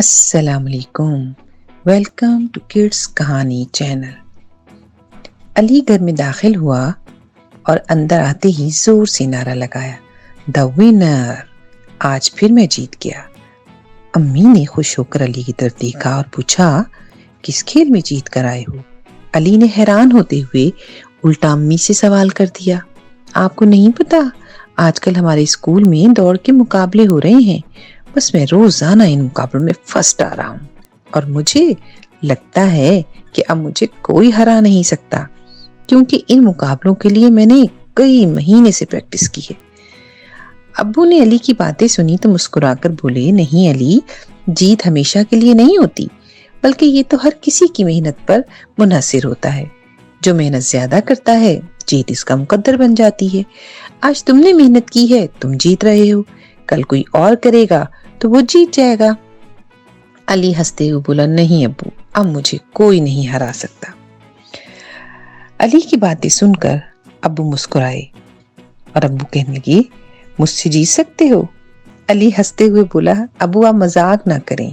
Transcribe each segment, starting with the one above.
السلام علیکم، welcome to kids کہانی چینل۔ علی گھر میں داخل ہوا اور اندر آتے ہی زور سے نعرہ لگایا، دا ونر، آج پھر میں جیت گیا۔ امی نے خوش ہو کر علی کی طرف دیکھا اور پوچھا، کس کھیل میں جیت کر آئے ہو؟ علی نے حیران ہوتے ہوئے الٹا امی سے سوال کر دیا، آپ کو نہیں پتا آج کل ہمارے اسکول میں دوڑ کے مقابلے ہو رہے ہیں، بس میں روزانہ ان مقابلوں میں فرسٹ آ رہا ہوں اور مجھے لگتا ہے کہ اب مجھے کوئی ہرا نہیں سکتا، کیونکہ ان مقابلوں کے لیے میں نے کئی مہینے سے پریکٹس کی ہے۔ ابو نے علی کی باتیں سنی تو مسکرا کر بولے، نہیں علی، جیت ہمیشہ کے لیے نہیں ہوتی، بلکہ یہ تو ہر کسی کی محنت پر منحصر ہوتا ہے۔ جو محنت زیادہ کرتا ہے جیت اس کا مقدر بن جاتی ہے۔ آج تم نے محنت کی ہے، تم جیت رہے ہو، کل کوئی اور کرے گا تو وہ جیت جائے گا۔ علی ہنستے ہوئے بولا، نہیں ابو، اب مجھے کوئی نہیں ہرا سکتا۔ علی کی باتیں سن کر ابو مسکرائے اور ابو کہنے لگے، مجھ سے جیت سکتے ہو؟ علی ہنستے ہوئے بولا، ابو آپ مذاق نہ کریں،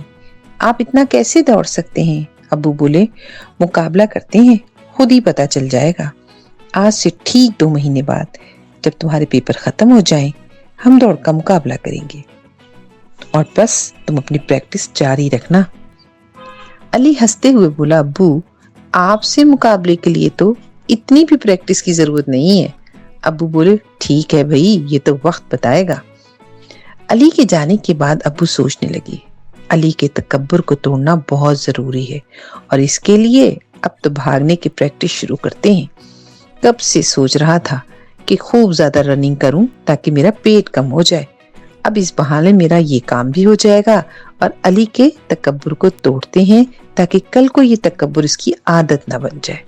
آپ اتنا کیسے دوڑ سکتے ہیں؟ ابو بولے، مقابلہ کرتے ہیں، خود ہی پتہ چل جائے گا۔ آج سے ٹھیک 2 مہینے بعد جب تمہارے پیپر ختم ہو جائیں، ہم دوڑ کا مقابلہ کریں گے اور بس تم اپنی پریکٹس جاری رکھنا۔ علی ہنستے ہوئے بولا، ابو آپ سے مقابلے کے لیے تو اتنی بھی پریکٹس کی ضرورت نہیں ہے۔ ابو بولے، ٹھیک ہے بھائی، یہ تو وقت بتائے گا۔ علی کے جانے کے بعد ابو سوچنے لگے، علی کے تکبر کو توڑنا بہت ضروری ہے اور اس کے لیے اب تو بھاگنے کی پریکٹس شروع کرتے ہیں۔ کب سے سوچ رہا تھا کہ خوب زیادہ رننگ کروں تاکہ میرا پیٹ کم ہو جائے، اب اس بہانے میرا یہ کام بھی ہو جائے گا اور علی کے تکبر کو توڑتے ہیں تاکہ کل کو یہ تکبر اس کی عادت نہ بن جائے۔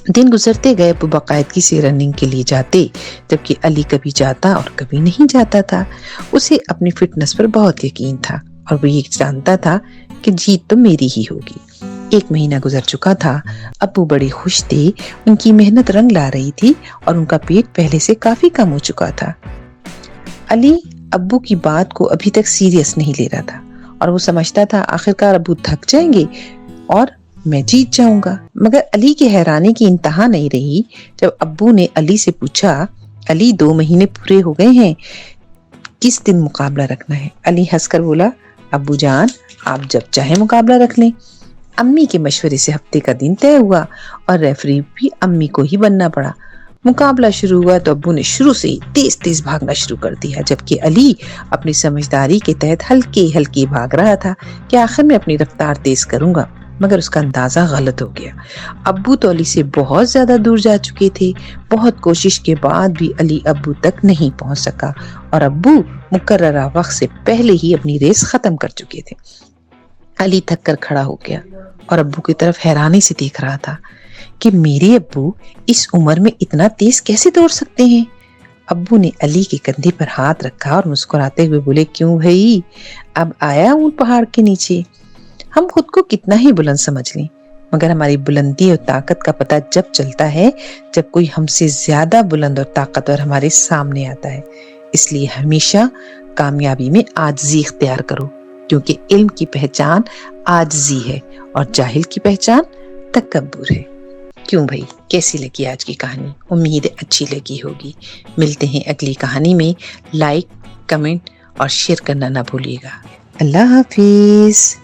دن گزرتے گئے، ابو باقاعدگی سے رننگ کے لیے جاتے، جبکہ علی کبھی جاتا اور کبھی نہیں جاتا تھا۔ اسے اپنی فٹنس پر بہت یقین تھا اور وہ یہ جانتا تھا کہ جیت تو میری ہی ہوگی۔ 1 مہینہ گزر چکا تھا، ابو بڑے خوش تھے، ان کی محنت رنگ لا رہی تھی اور ان کا پیٹ پہلے سے کافی کم ہو چکا تھا۔ علی ابو کی بات کو ابھی تک سیریس نہیں لے رہا تھا اور وہ سمجھتا تھا آخرکار ابو تھک جائیں گے اور میں جیت جاؤں گا۔ مگر علی کی حیرانی کی انتہا نہیں رہی جب ابو نے علی سے پوچھا، علی 2 مہینے پورے ہو گئے ہیں، کس دن مقابلہ رکھنا ہے؟ علی ہنس کر بولا، ابو جان آپ جب چاہیں مقابلہ رکھ لیں۔ امی کے مشورے سے ہفتے کا دن طے ہوا اور ریفری بھی امی کو ہی بننا پڑا۔ مقابلہ شروع ہوا تو ابو نے شروع سے ہی تیز تیز بھاگنا شروع کر دیا، جبکہ علی اپنی سمجھداری کے تحت ہلکے ہلکے بھاگ رہا تھا کہ آخر میں اپنی رفتار تیز کروں گا، مگر اس کا اندازہ غلط ہو گیا۔ ابو تو علی سے بہت زیادہ دور جا چکے تھے، بہت کوشش کے بعد بھی علی ابو تک نہیں پہنچ سکا اور ابو مقررہ وقت سے پہلے ہی اپنی ریس ختم کر چکے تھے۔ علی تھک کر کھڑا ہو گیا اور ابو کی طرف حیرانی سے دیکھ رہا تھا کہ میرے ابو اس عمر میں اتنا تیز کیسے دوڑ سکتے ہیں؟ ابو نے علی کے کندھے پر ہاتھ رکھا اور مسکراتے ہوئے بولے، کیوں بھائی، اب آیا ہوں پہاڑ کے نیچے۔ ہم خود کو کتنا ہی بلند سمجھ لیں، مگر ہماری بلندی اور طاقت کا پتہ جب چلتا ہے جب کوئی ہم سے زیادہ بلند اور طاقتور ہمارے سامنے آتا ہے۔ اس لیے ہمیشہ کامیابی میں عاجزی اختیار کرو، کیونکہ علم کی پہچان عاجزی ہے اور جاہل کی پہچان تکبر ہے۔ کیوں بھائی، کیسی لگی آج کی کہانی؟ امید اچھی لگی ہوگی۔ ملتے ہیں اگلی کہانی میں، لائک، کمنٹ اور شیئر کرنا نہ بھولیے گا۔ اللہ حافظ۔